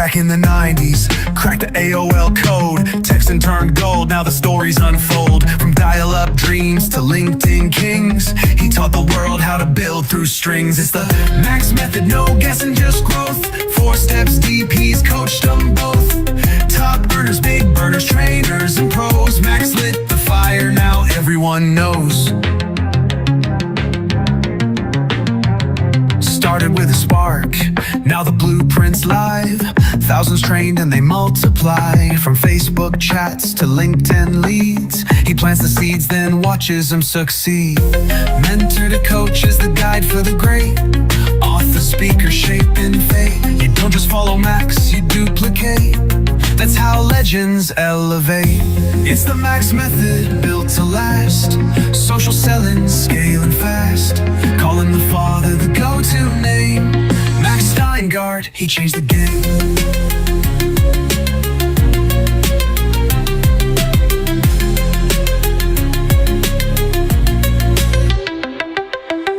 back in the 90s. Cracked the AOL code, texting turned gold, now the stories unfold. From dial-up dreams to LinkedIn kings, he taught the world how to build through strings. It's the Max method, no guessing, just growth. 4 steps deep, he's coached them both. Top earners, big burners, trainers and pros. Max lit the fire, now everyone knows. Started with a spark, now the blueprint's live. Thousands trained and they multiply. From Facebook chats to LinkedIn leads, he plants the seeds, then watches them succeed. Mentor to coach is the guide for the great. Author, speaker, shaping fate. You don't just follow Max, you duplicate. That's how legends elevate. It's the Max method, built to last. Social selling, scaling fast. Call him the father, the go-to name. Max Steingart, he changed the game.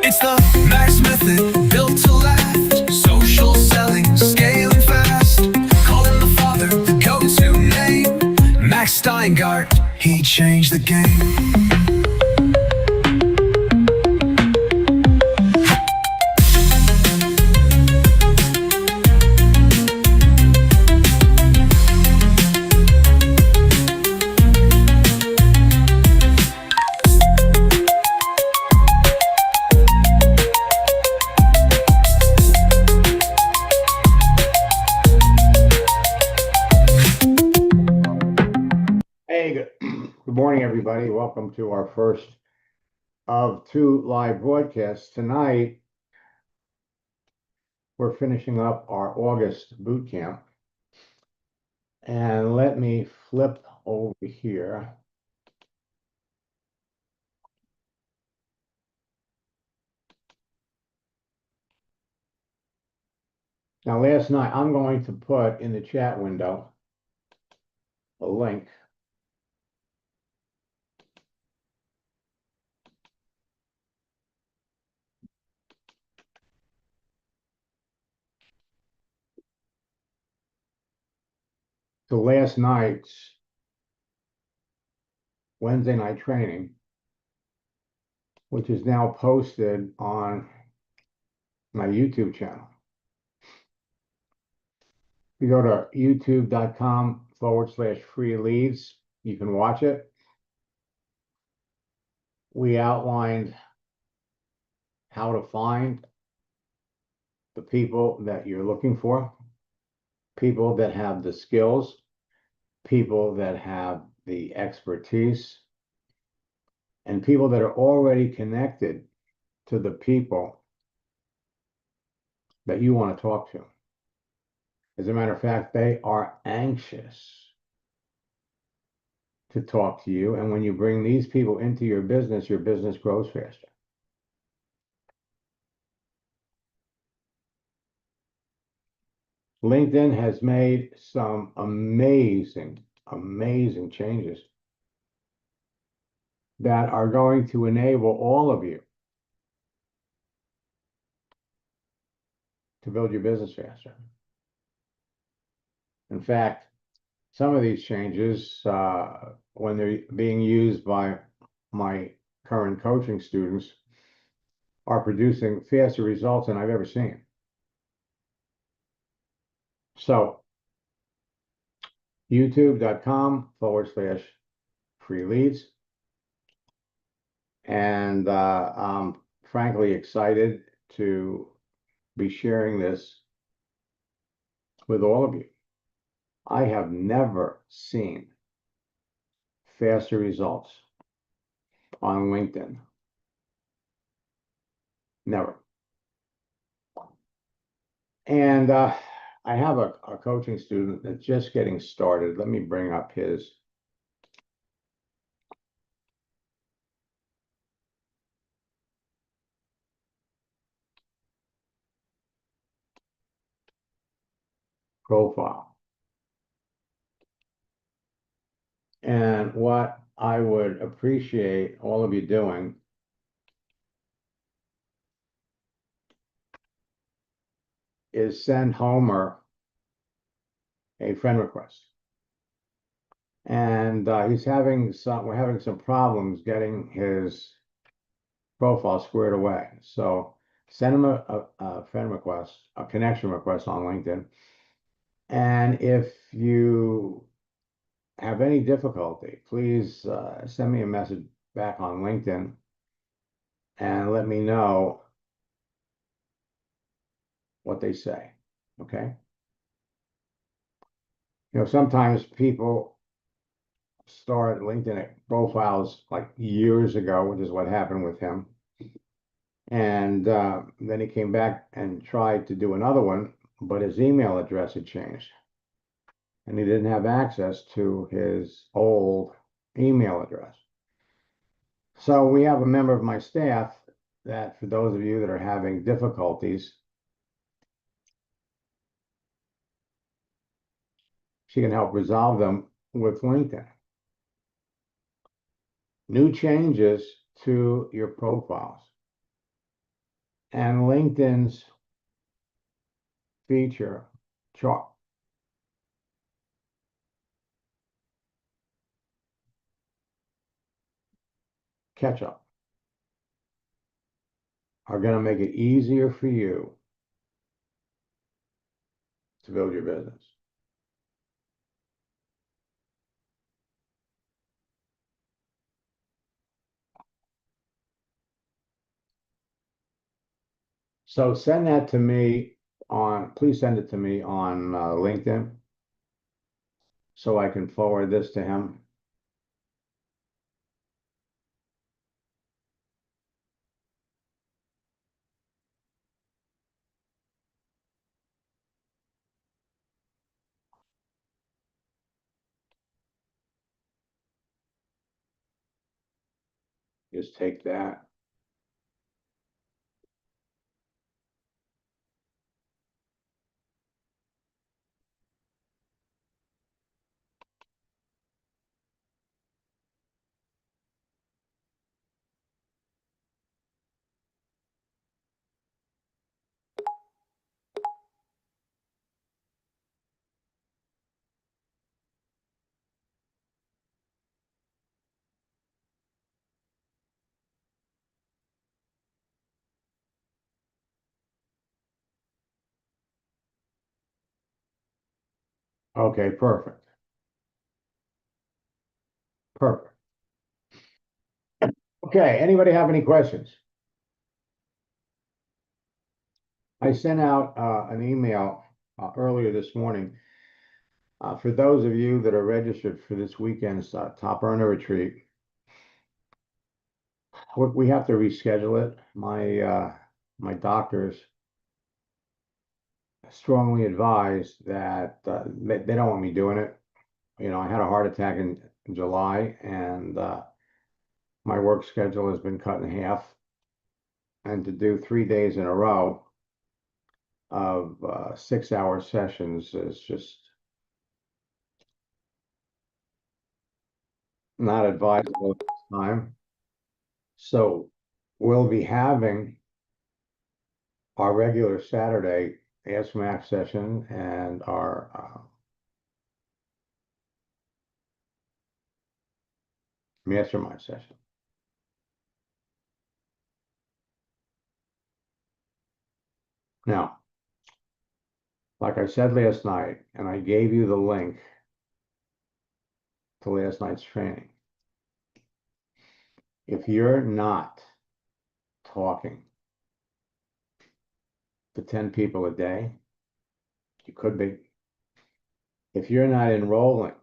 It's the Max method, built to last. Social selling, scaling fast. Call him the father, the go-to name. Max Steingart, he changed the game. Good morning, everybody. Welcome to our first of 2 live broadcasts. Tonight, we're finishing up our August boot camp. And let me flip over here. Now, last night, I'm going to put in the chat window a link to last night's Wednesday night training, which is now posted on my YouTube channel. You go to youtube.com/free leads. You can watch it. We outlined how to find the people that you're looking for, people that have the skills, people that have the expertise, and people that are already connected to the people that you want to talk to. As a matter of fact, they are anxious to talk to you. And when you bring these people into your business grows faster. LinkedIn has made some amazing changes that are going to enable all of you to build your business faster. In fact, some of these changes, when they're being used by my current coaching students, are producing faster results than I've ever seen. So, youtube.com/free leads. And I'm frankly excited to be sharing this with all of you. I have never seen faster results on LinkedIn. Never. And I have a coaching student that's just getting started. Let me bring up his profile. And what I would appreciate all of you doing is send Homer a friend request. And we're having some problems getting his profile squared away. So send him a friend request, a connection request on LinkedIn. And if you have any difficulty, please send me a message back on LinkedIn and let me know what they say. Okay. Sometimes people start LinkedIn profiles like years ago, which is what happened with him. And then he came back and tried to do another one, but his email address had changed. And he didn't have access to his old email address. So we have a member of my staff that, for those of you that are having difficulties, she can help resolve them with LinkedIn. New changes to your profiles. And LinkedIn's feature chart. Catch up are going to make it easier for you to build your business. So send that to me please send it to me on LinkedIn so I can forward this to him. Just take that. Okay, perfect. Perfect. Okay, anybody have any questions? I sent out an email earlier this morning for those of you that are registered for this weekend's Top Earner Retreat. We have to reschedule it. My doctors strongly advise that they don't want me doing it. I had a heart attack in July, and my work schedule has been cut in half. And to do 3 days in a row of 6-hour sessions is just not advisable at this time. So we'll be having our regular Saturday Ask Max session and our mastermind session. Now, like I said last night, and I gave you the link to last night's training, if you're not talking to 10 people a day, you could be. If you're not enrolling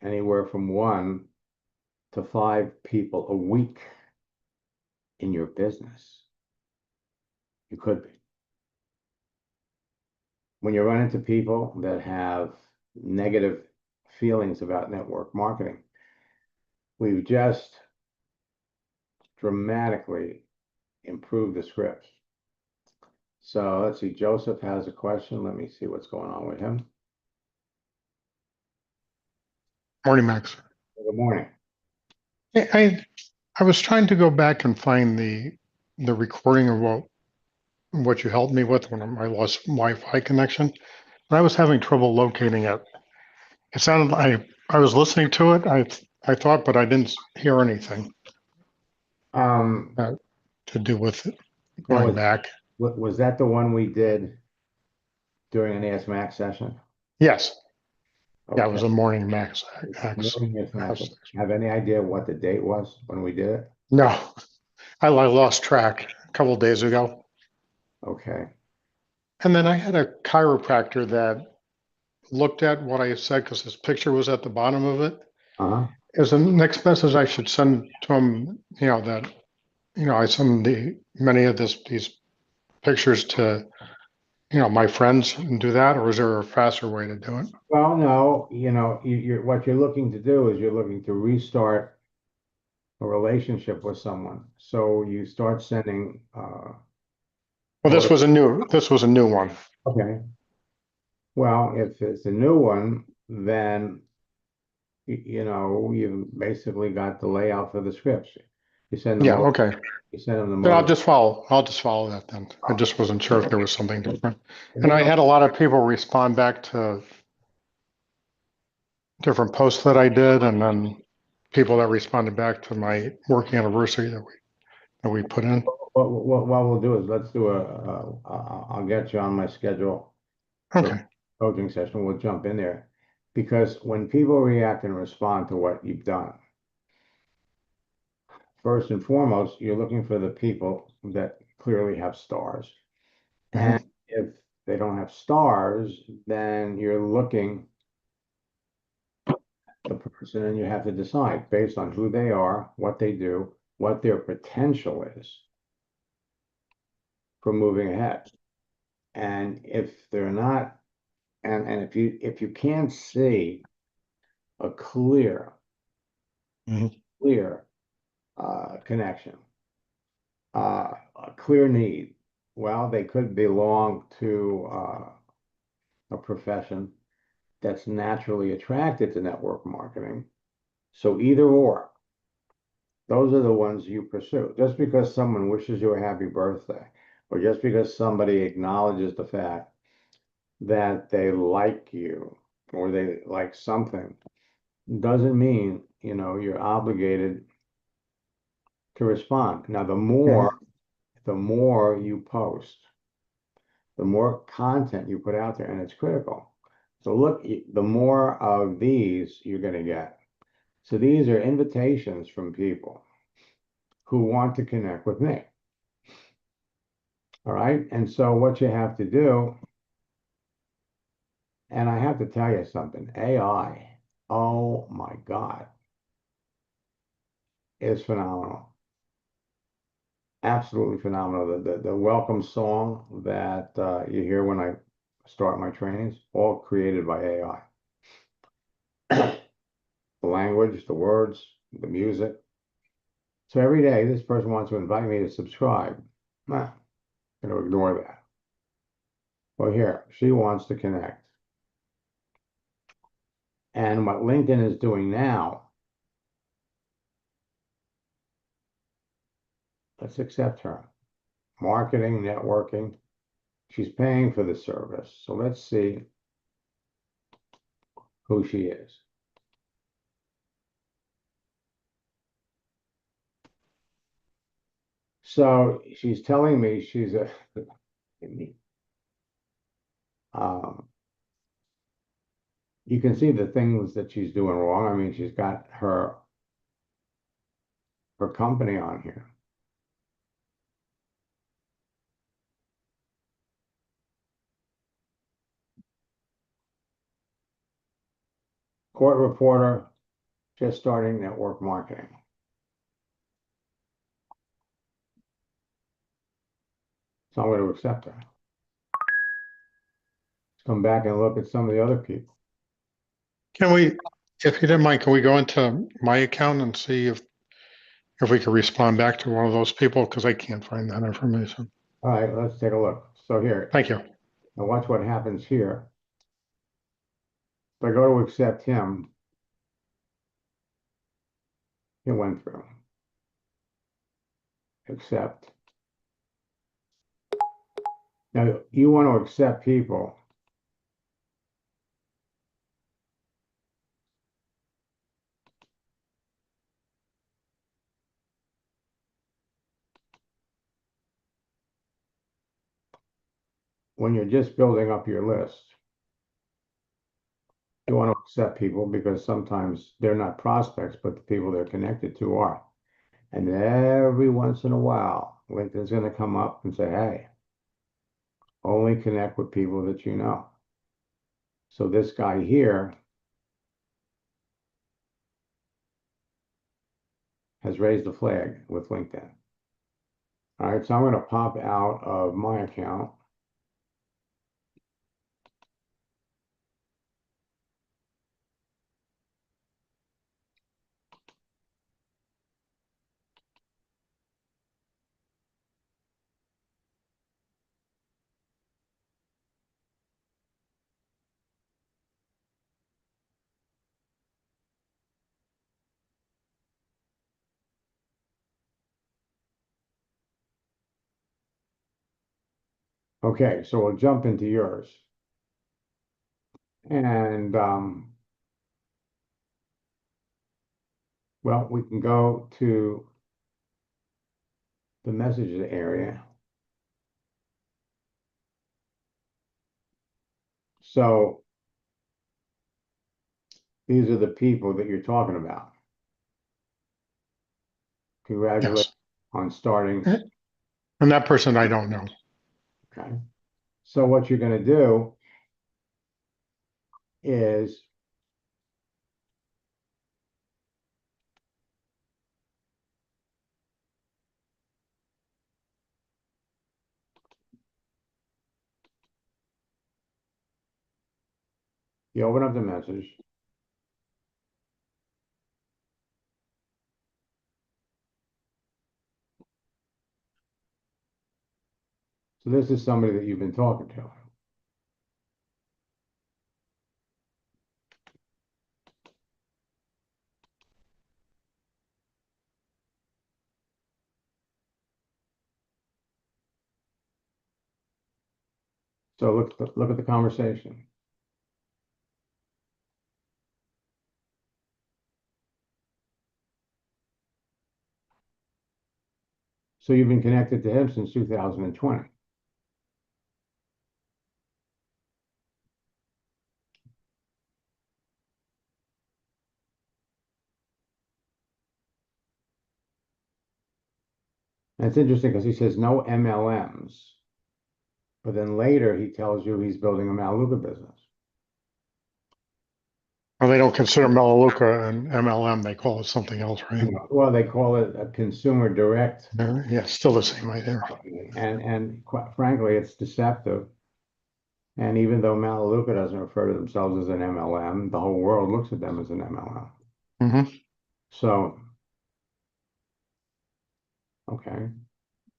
anywhere from 1 to 5 people a week in your business, you could be. When you run into people that have negative feelings about network marketing, we've just dramatically improved the scripts. So let's see, Joseph has a question. Let me see what's going on with him. Morning, Max. Good morning. I was trying to go back and find the recording of what you helped me with when I lost Wi-Fi connection, but I was having trouble locating it. It sounded I was listening to it. I thought, but I didn't hear anything Um, to do with it now going back. was that the one we did during an Ask Max session? Yes. Yeah, it Okay. was a morning max. Morning Ask Max. Have any idea what the date was when we did it? No, I lost track a couple of days ago. Okay. And then I had a chiropractor that looked at what I said because his picture was at the bottom of it. Uh-huh. Is the next message I should send to him, that, I send many of these pictures to, my friends and do that, or is there a faster way to do it? Well, no, what you're looking to do is you're looking to restart a relationship with someone. So you start sending, Well, this was a new one. okay. Well, if it's a new one, then you basically got the layout for the scripts. You send them Yeah, over, okay. you send them the Then I'll most. just follow that then. I just wasn't sure if there was something different. And And then I had a lot of people respond back to different posts that I did, and then people that responded back to my work anniversary that we put in. what we'll do is let's do I'll get you on my schedule for Okay. coaching session. We'll jump in there because when people react and respond to what you've done, first and foremost, you're looking for the people that clearly have stars. And Mhm. if they don't have stars, then you're looking the person and you have to decide based on who they are, what they do, what their potential is for moving ahead. And if they're not, and if you can't see a Mhm. clear connection, a clear need, well, they could belong to a profession that's naturally attracted to network marketing. So either or, those are the ones you pursue. Just because someone wishes you a happy birthday, or just because somebody acknowledges the fact that they like you or they like something, doesn't mean, you're obligated to respond. Now, Mhm. the more you post, the more content you put out there, and it's critical. So look, the more of these you're going to get. So these are invitations from people who want to connect with me. All right. And so what you have to do, and I have to tell you something, AI, oh my God, is phenomenal. Absolutely phenomenal. The welcome song that you hear when I start my trainings, all created by AI. The language, the words, the music. So every day, this person wants to invite me to subscribe. Nah, I'm going to ignore that. Well, here, she wants to connect. And what LinkedIn is doing now, let's accept her. Marketing, networking. She's paying for the service. So let's see who she is. So she's telling me she's a, um, you can see the things that she's doing wrong. I mean, she's got her company on here. Court reporter, just starting network marketing. So I'm going to accept her. Let's come back and look at some of the other people. Can we, if you didn't mind, can we go into my account and see if we can respond back to one of those people? Because I can't find that information. All right, let's take a look. So here, Thank you. now watch what happens here. If I go to accept him, it went through. Accept. Now, you want to accept people when you're just building up your list, you want to accept people because sometimes they're not prospects, but the people they're connected to are. And every once in a while, LinkedIn's going to come up and say, hey, only connect with people that you know. So this guy here has raised a flag with LinkedIn. All right, so I'm going to pop out of my account. Okay, so we'll jump into yours. And, well, we can go to the messages area. So these are the people that you're talking about. Congratulations on starting. And that person I don't know. Okay. So what you're going to do is you open up the message. So this is somebody that you've been talking to. So look at the conversation. So you've been connected to him since 2020. And it's interesting because he says no MLMs, but then later he tells you he's building a Melaleuca business. Well, they don't consider Melaleuca an MLM. They call it something else, right? Well, they call it a consumer direct. Yeah, still the same idea. And quite frankly, it's deceptive. And even though Melaleuca doesn't refer to themselves as an MLM, the whole world looks at them as an MLM. Mm-hmm. So, okay.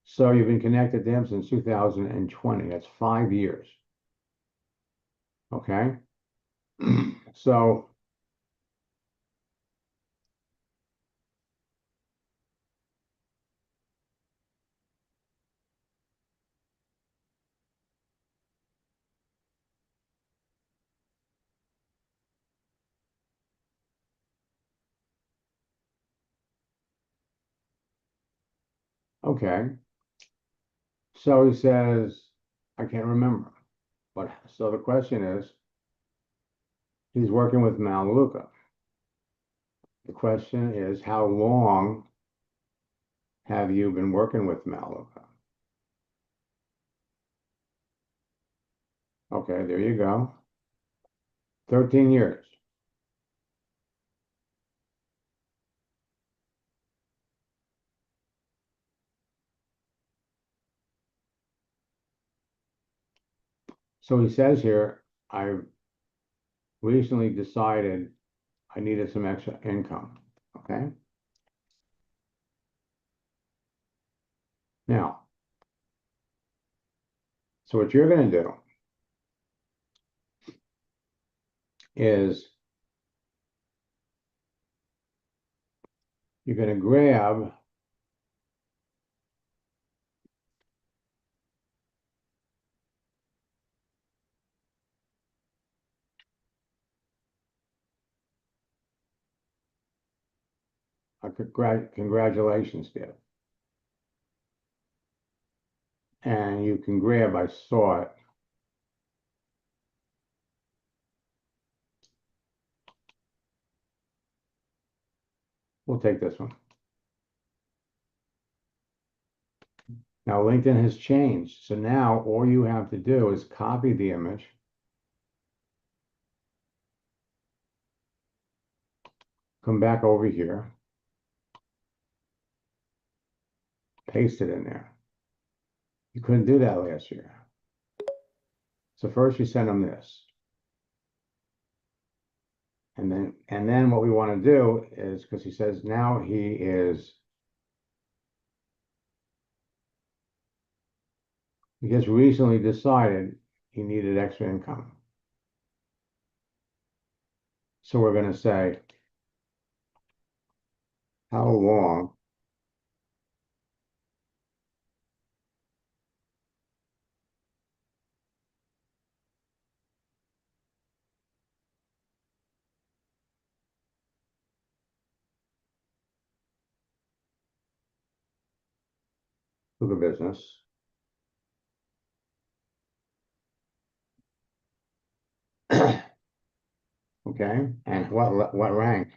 So you've been connected to him since 2020. That's 5 years. Okay. So okay. So he says, I can't remember. But so the question is, he's working with Melaleuca. The question is, how long have you been working with Melaleuca? Okay, there you go. 13 years. So he says here, I recently decided I needed some extra income. Okay. Now, so what you're going to do is you're going to grab a congratulations gift. And you can grab, I saw it, We'll take this one. Now LinkedIn has changed. So now all you have to do is copy the image. Come back over here. Paste it in there. You couldn't do that last year. So first you send them this. And then what we want to do is, because he says now he just recently decided he needed extra income. So we're going to say, how long to the business? Okay, and what rank?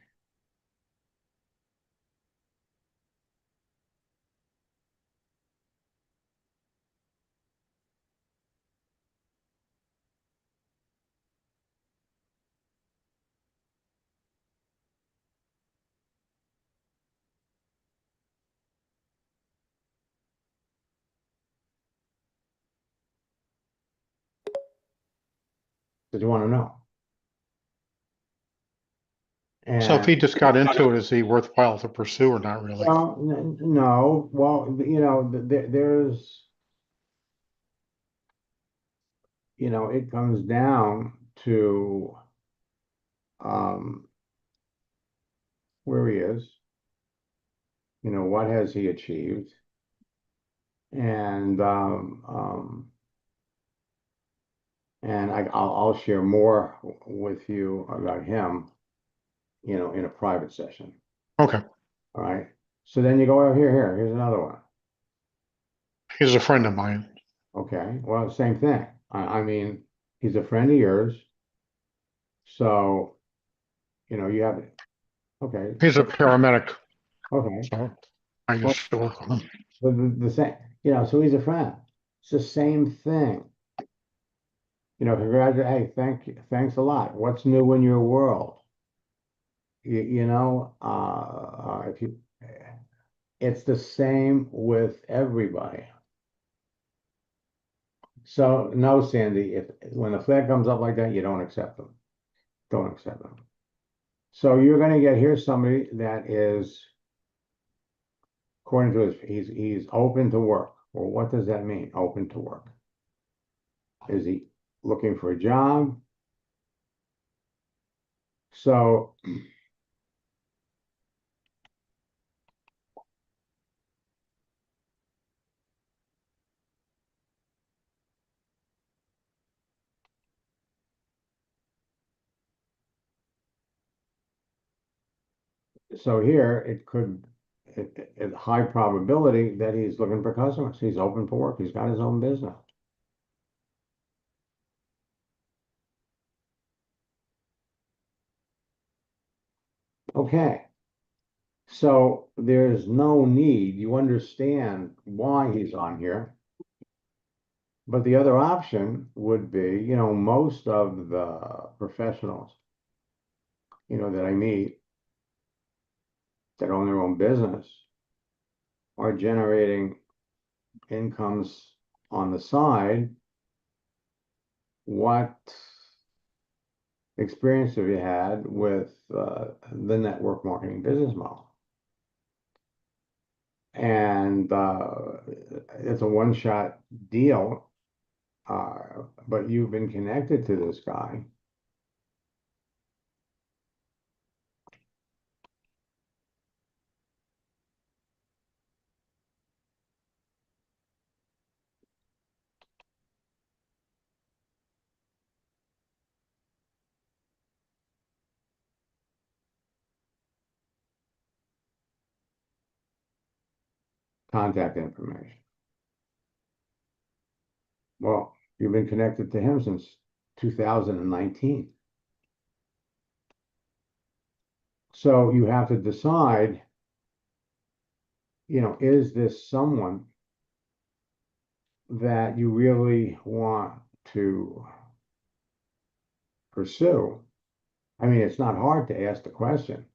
Did you want to know? So if And he just got into it, is he worthwhile to pursue or not really? well, no. Well, there's, it comes down to where he is. What has he achieved? And I'll share more with you about him, in a private session. Okay. All right. So then you go over here. Here's another one. He's a friend of mine. Okay. Well, same thing. I mean, he's a friend of yours. So, you have it. Okay. He's a paramedic, Okay. so I Well, used to work with him. the same, so he's a friend. It's the same thing. Congratulations. Hey, thanks a lot. What's new in your world? If you, it's the same with everybody. So no, Sandy, when the flag comes up like that, you don't accept them. Don't accept them. So you're going to get, here's somebody that is, according to he's open to work. Well, what does that mean? Open to work. Is he looking for a job? So here it could, it's high probability that he's looking for customers. He's open for work. He's got his own business. Okay. So there's no need. You understand why he's on here. But the other option would be, most of the professionals, that I meet that own their own business are generating incomes on the side. What experience have you had with the network marketing business model? And it's a one-shot deal, but you've been connected to this guy. Contact information. Well, you've been connected to him since 2019. So you have to decide, is this someone that you really want to pursue? I mean, it's not hard to ask the question.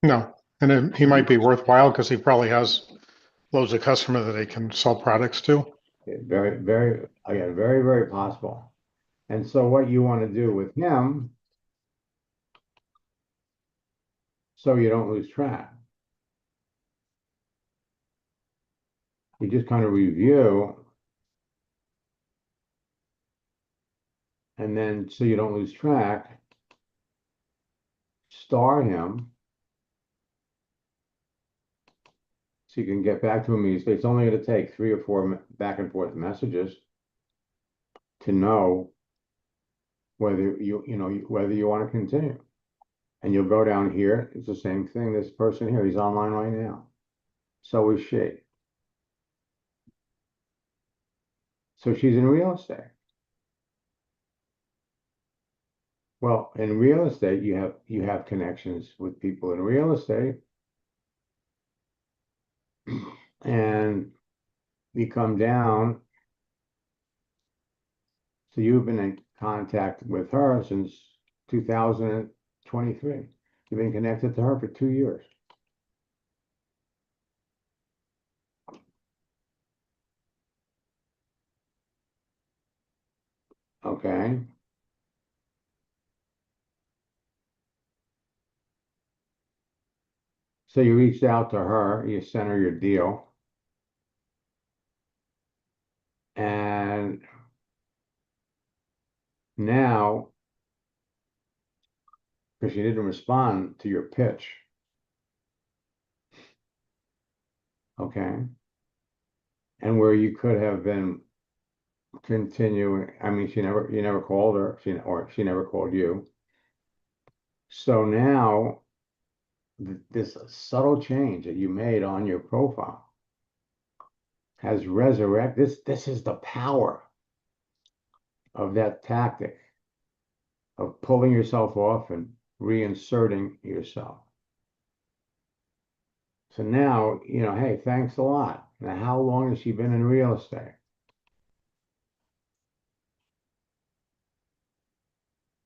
No, and he might be worthwhile because he probably has loads of customers that he can sell products to. Very, very, again, very, very possible. And so what you want to do with him, so you don't lose track, you just kind of review, and then so you don't lose track, start him so you can get back to him easily. It's only going to take 3 or 4 back and forth messages to know whether whether you want to continue. And you'll go down here. It's the same thing. This person here, he's online right now. So is she. So she's in real estate. Well, in real estate, you have connections with people in real estate, and you come down. So you've been in contact with her since 2023. You've been connected to her for 2 years. Okay. So you reached out to her, you sent her your deal, and now, because she didn't respond to your pitch, okay, and where you could have been continuing, I mean, you never called her, she never called you. So now, this subtle change that you made on your profile has resurrected. This is the power of that tactic of pulling yourself off and reinserting yourself. So now, hey, thanks a lot. Now, how long has she been in real estate?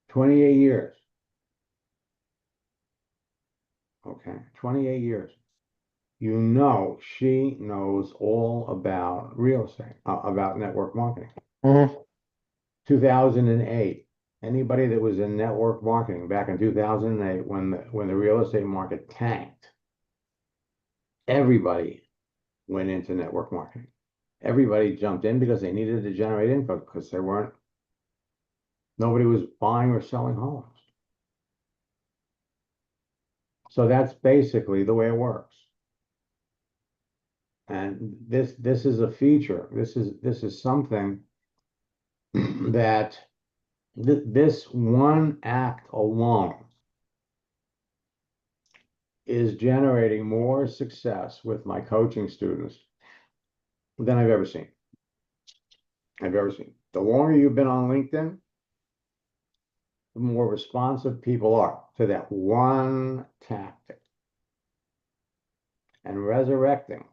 28 years. Okay, 28 years. She knows all about real estate, about network marketing. Mhm. 2008. Anybody that was in network marketing back in 2008, when the real estate market tanked, everybody went into network marketing. Everybody jumped in because they needed to generate income because nobody was buying or selling homes. So that's basically the way it works. And this is a feature. This is something that this one act alone is generating more success with my coaching students than I've ever seen. The longer you've been on LinkedIn, the more responsive people are to that one tactic. And resurrecting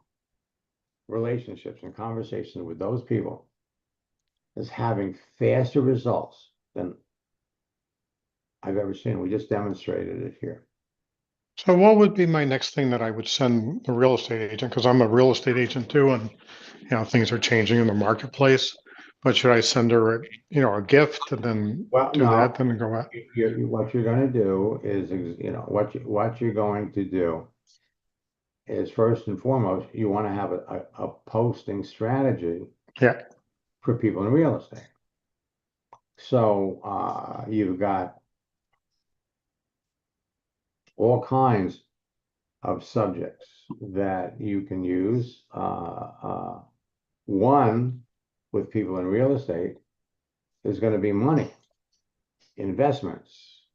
relationships and conversations with those people is having faster results than I've ever seen. We just demonstrated it here. So what would be my next thing that I would send the real estate agent? Because I'm a real estate agent too, and things are changing in the marketplace. But should I send her, a gift and then Well, do no, that, then go out? what you're going to do is, what you're going to do is, first and foremost, you want to have a posting strategy Yeah. for people in real estate. So you've got all kinds of subjects that you can use. One, with people in real estate, is going to be money, investments,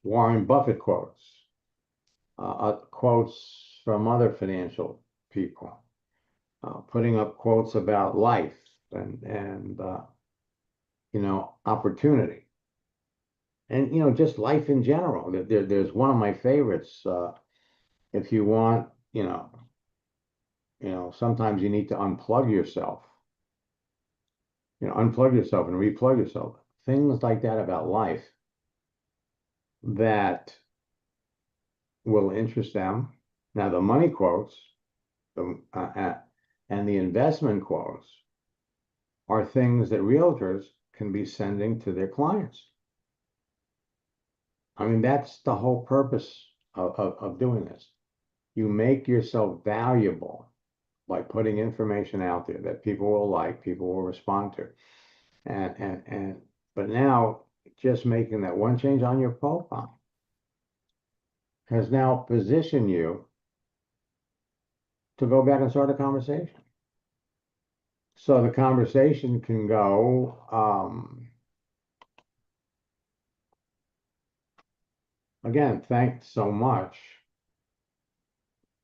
Warren Buffett quotes, quotes from other financial people, putting up quotes about life and opportunity. And, just life in general. There's one of my favorites. If you want, sometimes you need to unplug yourself. Unplug yourself and replug yourself. Things like that about life that will interest them. Now, the money quotes and the investment quotes are things that realtors can be sending to their clients. I mean, that's the whole purpose of doing this. You make yourself valuable by putting information out there that people will like, people will respond to. But now just making that one change on your profile has now positioned you to go back and start a conversation. So the conversation can go, again, thanks so much.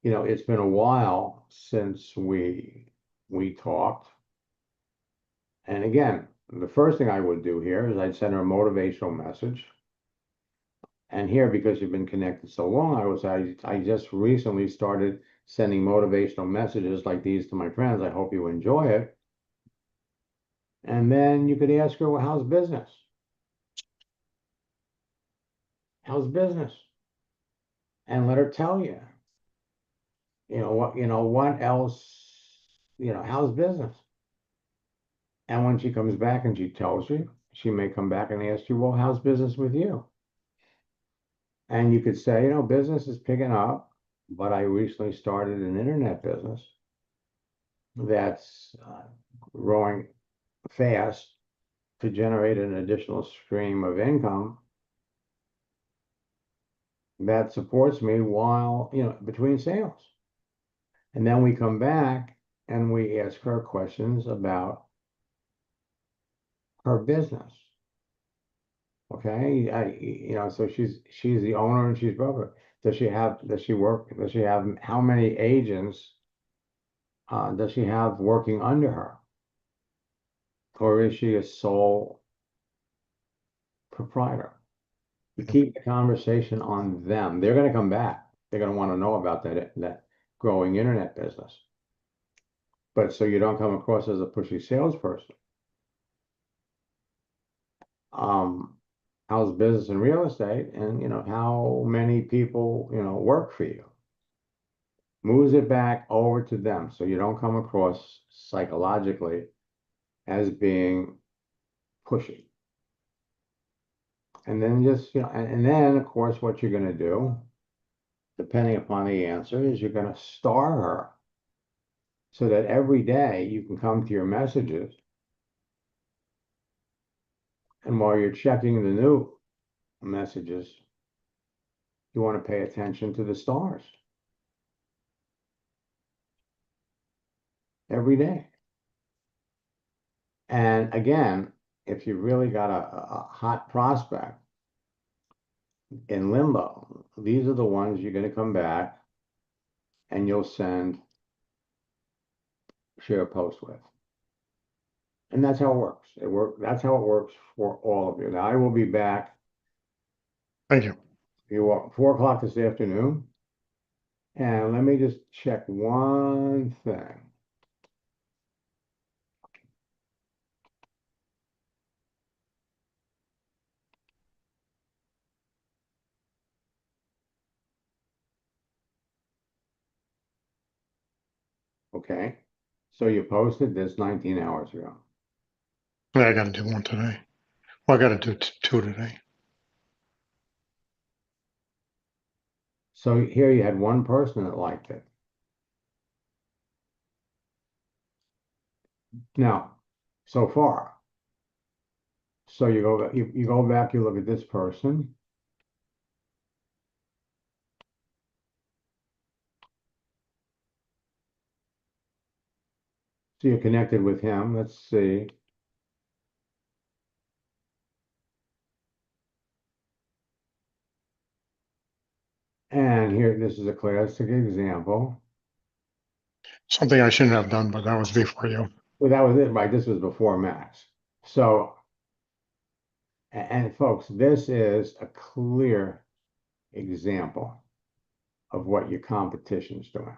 It's been a while since we talked. And again, the first thing I would do here is I'd send her a motivational message. And here, because you've been connected so long, I just recently started sending motivational messages like these to my friends. I hope you enjoy it. And then you could ask her, well, how's business? How's business? And let her tell you. What else, how's business? And when she comes back and she tells you, she may come back and ask you, well, how's business with you? And you could say, business is picking up, but I recently started an internet business that's growing fast to generate an additional stream of income that supports me while, between sales. And then we come back and we ask her questions about her business. Okay. So she's the owner and she's broker. Does she have how many agents does she have working under her? Or is she a sole proprietor? You keep the conversation on them. They're going to come back. They're going to want to know about that growing internet business. But so you don't come across as a pushy salesperson. How's business and real estate, and how many people work for you? Moves it back over to them, so you don't come across psychologically as being pushy. And then just and then of course what you're going to do, depending upon the answer, is you're going to star her so that every day you can come to your messages. And while you're checking the new messages, you want to pay attention to the stars every day. And again, if you really got a hot prospect in limbo, these are the ones you're going to come back and you'll share a post with. And that's how it works. That's how it works for all of you. Now I will be back. Thank you. You are 4 o'clock this afternoon. And let me just check one thing. Okay. So you posted this 19 hours ago. Yeah, I got to do one today. Well, I got to do two today. So here you had one person that liked it. Now, so far. So you go back, you look at this person. So you're connected with him. Let's see. And here, this is a classic example. Something I shouldn't have done, but that was before you. Well, that was it, right? This was before Max. So And folks, this is a clear example of what your competition's doing.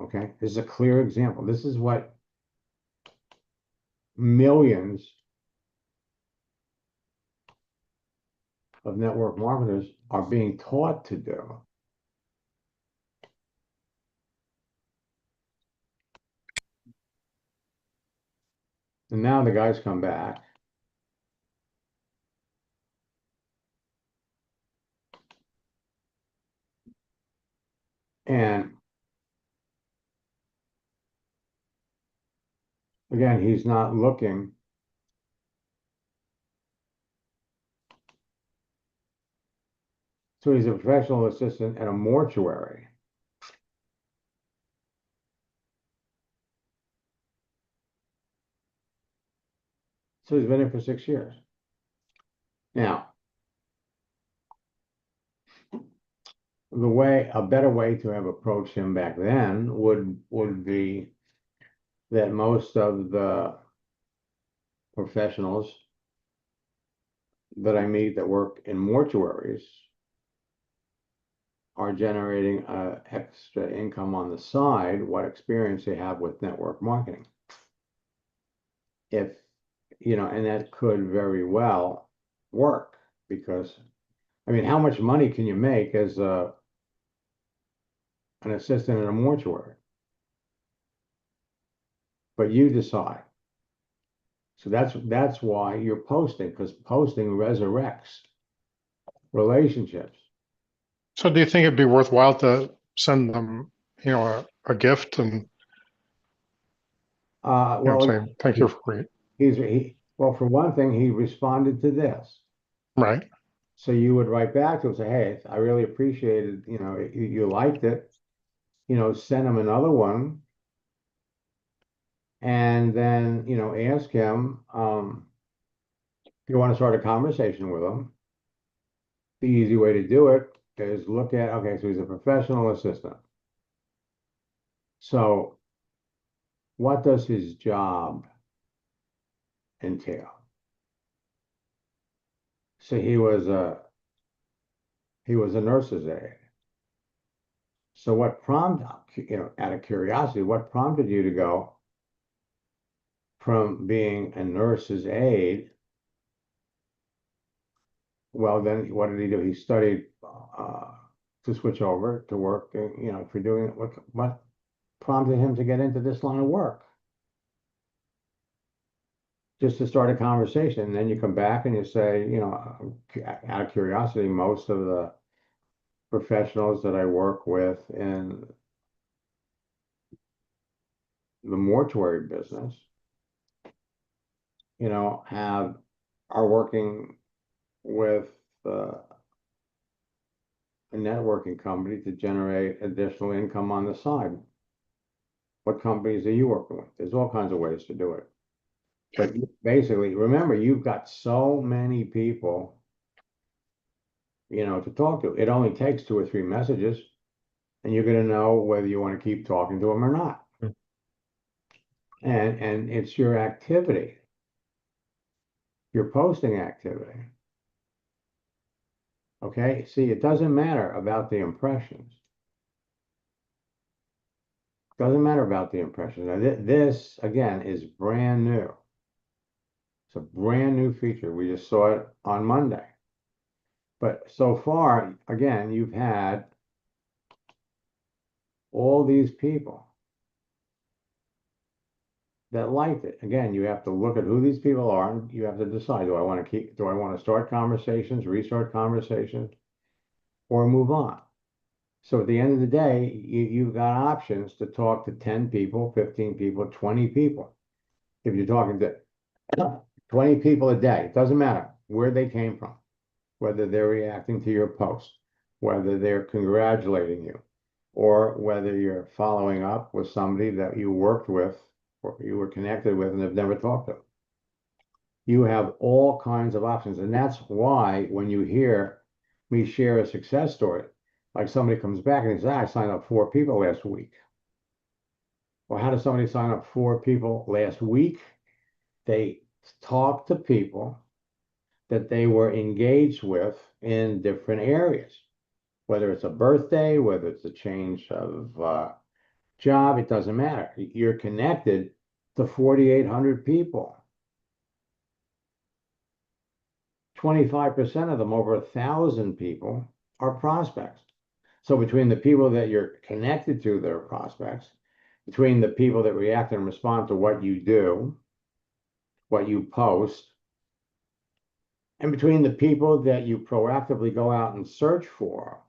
Okay, this is a clear example. This is what millions of network marketers are being taught to do. And now the guys come back. And again, he's not looking so he's a professional assistant at a mortuary. So he's been there for 6 years. Now, a better way to have approached him back then would be that most of the professionals that I meet that work in mortuaries are generating extra income on the side, what experience they have with network marketing. If, and that could very well work because, I mean, how much money can you make as an assistant in a mortuary? But you decide. So that's why you're posting, because posting resurrects relationships. So do you think it'd be worthwhile to send them, a gift and saying thank you for it? Well, for one thing, he responded to this. Right. So you would write back to him and say, hey, I really appreciated, you liked it, send him another one. And then, ask him, if you want to start a conversation with him. The easy way to do it is look at, okay, so he's a professional assistant. So what does his job entail? So he was a nurse's aide. So what prompted, out of curiosity, what prompted you to go from being a nurse's aide? Well, then what did he do? He studied to switch over to work, for doing what prompted him to get into this line of work? Just to start a conversation. And then you come back and you say, out of curiosity, most of the professionals that I work with in the mortuary business, are working with a networking company to generate additional income on the side. What companies are you working with? There's all kinds of ways to do it. But basically, remember, you've got so many people, to talk to. It only takes 2 or 3 messages, and you're going to know whether you want to keep talking to them or not. And it's your activity, your posting activity. Okay, see, it doesn't matter about the impressions. Doesn't matter about the impressions. Now, this again is brand new. It's a brand new feature. We just saw it on Monday. But so far, again, you've had all these people that liked it. Again, you have to look at who these people are, and you have to decide, do I want to start conversations, restart conversations, or move on? So at the end of the day, you've got options to talk to 10 people, 15 people, 20 people. If you're talking to 20 people a day, it doesn't matter where they came from, whether they're reacting to your post, whether they're congratulating you, or whether you're following up with somebody that you worked with or you were connected with and have never talked to. You have all kinds of options. And that's why when you hear me share a success story, like somebody comes back and says, I signed up 4 people last week. Well, how does somebody sign up 4 people last week? They talk to people that they were engaged with in different areas, whether it's a birthday, whether it's a change of job, it doesn't matter. You're connected to 4,800 people. 25% of them, over 1,000 people, are prospects. So between the people that you're connected to that are prospects, between the people that react and respond to what you do, what you post, and between the people that you proactively go out and search for,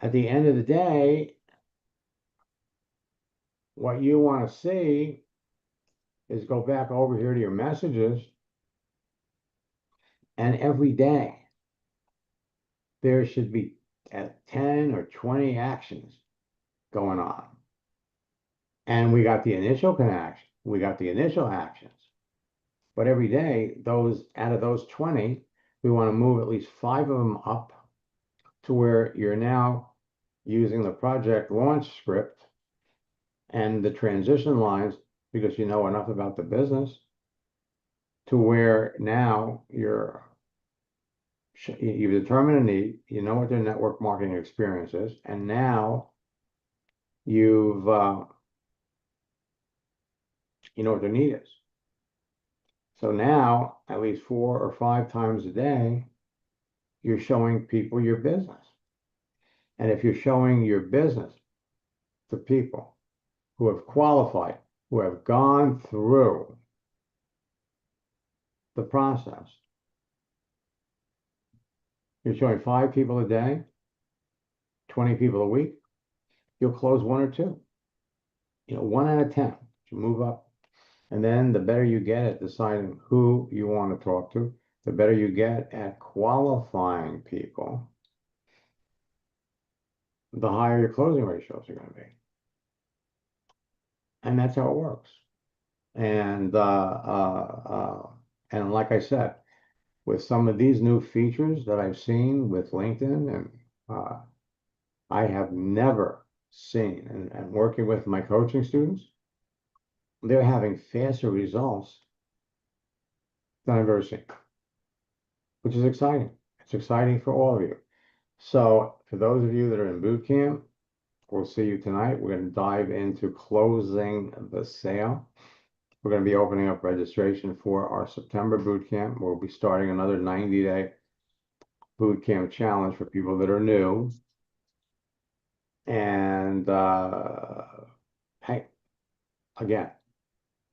at the end of the day, what you want to see is go back over here to your messages, and every day there should be 10 or 20 actions going on. And we got the initial connection, we got the initial actions. But every day, out of those 20, we want to move at least 5 of them up to where you're now using the project launch script and the transition lines, because you know enough about the business to where now you've determined a need, you know what their network marketing experience is, and now you know what their need is. So now, at least 4 or 5 times a day, you're showing people your business. And if you're showing your business to people who have qualified, who have gone through the process, you're showing 5 people a day, 20 people a week, you'll close 1 or 2. 1 out of 10, you move up. And then the better you get at deciding who you want to talk to, the better you get at qualifying people, the higher your closing ratios are going to be. And that's how it works. And like I said, with some of these new features that I've seen with LinkedIn, and I have never seen, and working with my coaching students, they're having faster results than I've ever seen, which is exciting. It's exciting for all of you. So for those of you that are in boot camp, we'll see you tonight. We're going to dive into closing the sale. We're going to be opening up registration for our September boot camp. We'll be starting another 90-day boot camp challenge for people that are new. And hey, again,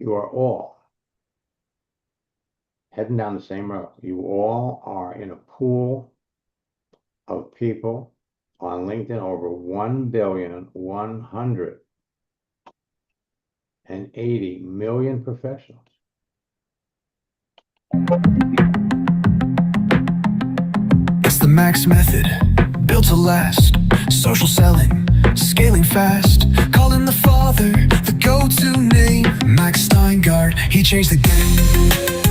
you are all heading down the same road. You all are in a pool of people on LinkedIn, over 1,180,000,000 professionals. It's the Max method, built to last. Social selling, scaling fast. Calling the father, the go-to name. Max Steingart, he changed the game.